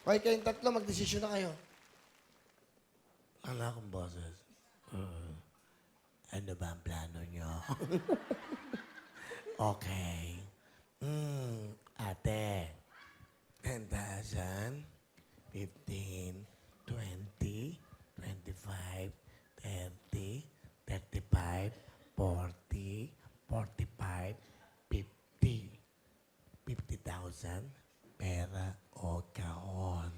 Okay, kayong tatlo, magdesisyon na kayo. Anak kong boses. Ano ba ang plano nyo? Okay. Ate. 10,000, 15, 20, 25, 30, 35, 40, 45, 50. 50,000 pera o kahon.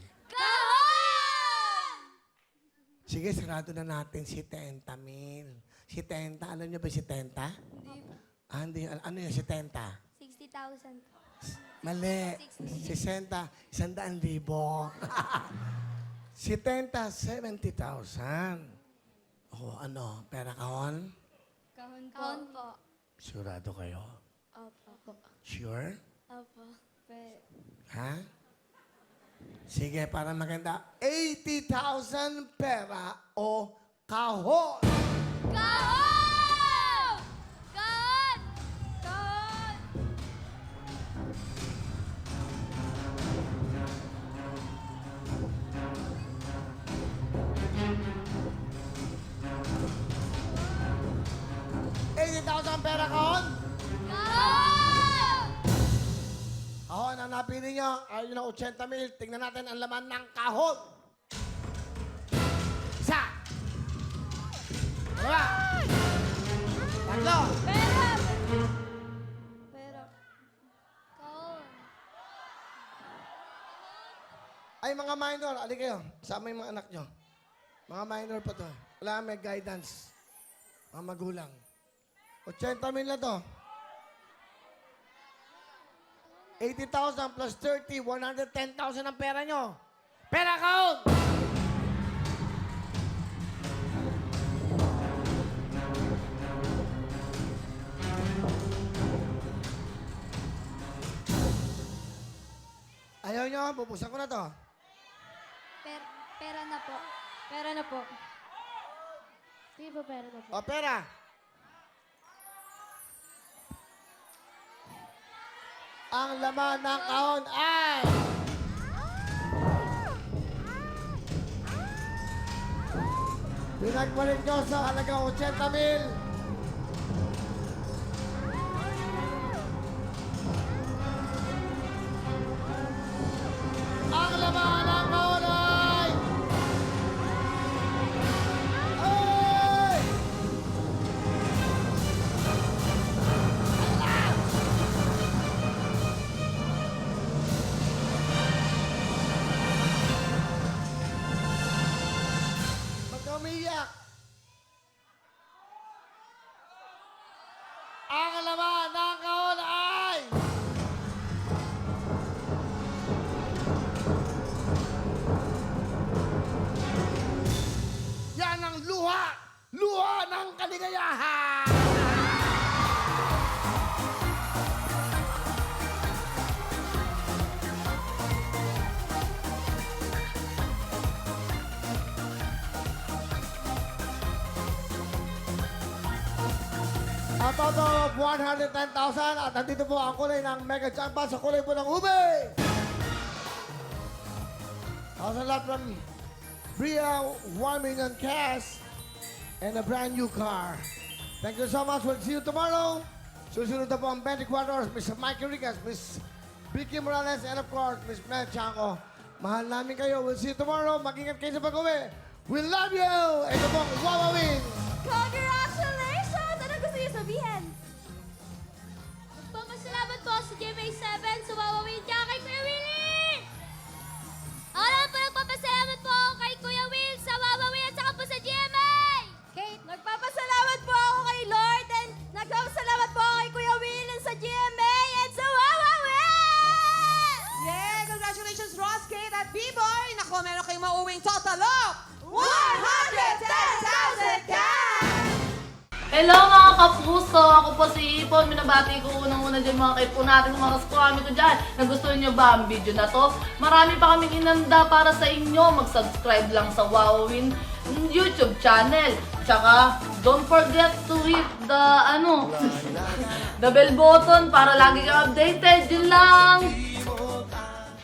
Sige, sarado na natin si Tenta Mil. Si Tenta, alam niyo ba si Tenta? Hindi po. Ah, hindi. Ano yun, si Tenta? 60,000 po. Mali. 60. 100,000. Si Tenta, 70,000. Oh, ano? Pera kahon? Kahon po. Kahon po. Sigurado kayo? Opo. Sure? Opo. Ha? Sige, para maganda. 80,000 pera o kahon. Kahon! Kahon! Kahon! $80,000 pera kahon. Kahon! Kahon, ang napili nyo. Ayun na 80,000. Tingnan natin ang laman ng kahon. Isa. Dalawa. Tatlo. Pera! Pera. Kahon. Ay, mga minor, ali kayo. Sama yung mga anak nyo. Mga minor pa to. Wala may guidance. Mga magulang. 80,000 na to. 80,000 plus 30, 110,000 ang pera nyo. Pera kahon! Ayaw nyo, pupusan ko na to. Pera na po. Pera na po. Sige po, pera na po. O, pera. Ang laman ng kahon ay... Pinagbalik nyo sa halagang 80,000. Ang laman ng kahon ay... Ay! Huwag ka umiyak. Ang laman ng kahon ay... Yan ang luha! Luha ng kaligayahan! A total of 110,000 at nandito po ang kulay ng Mega Jackpot sa kulay po ng ube. Also lot from Bria, 1 million cash and a brand new car. Thank you so much. We'll see you tomorrow. Susunod na po ang 24 hours, Mr. Mikey Ricas, Miss Vicky Morales, and of course, Miss Mel Chanco. Mahal namin kayo. We'll see you tomorrow. Mag-ingat kayo sa pag-uwi. We love you! Ito pong Wawawin! Congratulations! Ano gusto niyo sabihin? Magpapasalamat po sa GMA7 sa wawawin niya kay Kuya Willie! Ako naman po nagpapasalamat po ako kay Kuya Will sa wawawin at saka po sa GMA! Kate, nagpapasalamat po ako kay Lord and nagpapasalamat po ako kay Kuya Will and sa GMA and sa wawawin! Yeah! Congratulations, Ross, Kate, at B-Boy! Naku, meron kayong mauwing total of 110,000 cash! Hello mga kapuso! Ako po si Ipon. Minabati ko unang-una dyan mga kaipo natin, mga kaskwami ko dyan. Nagustuhan nyo ba ang video na to? Marami pa kaming inanda para sa inyo. Mag-subscribe lang sa Wowin YouTube channel. Tsaka, don't forget to hit the, the bell button para lagi kang updated. Yun lang!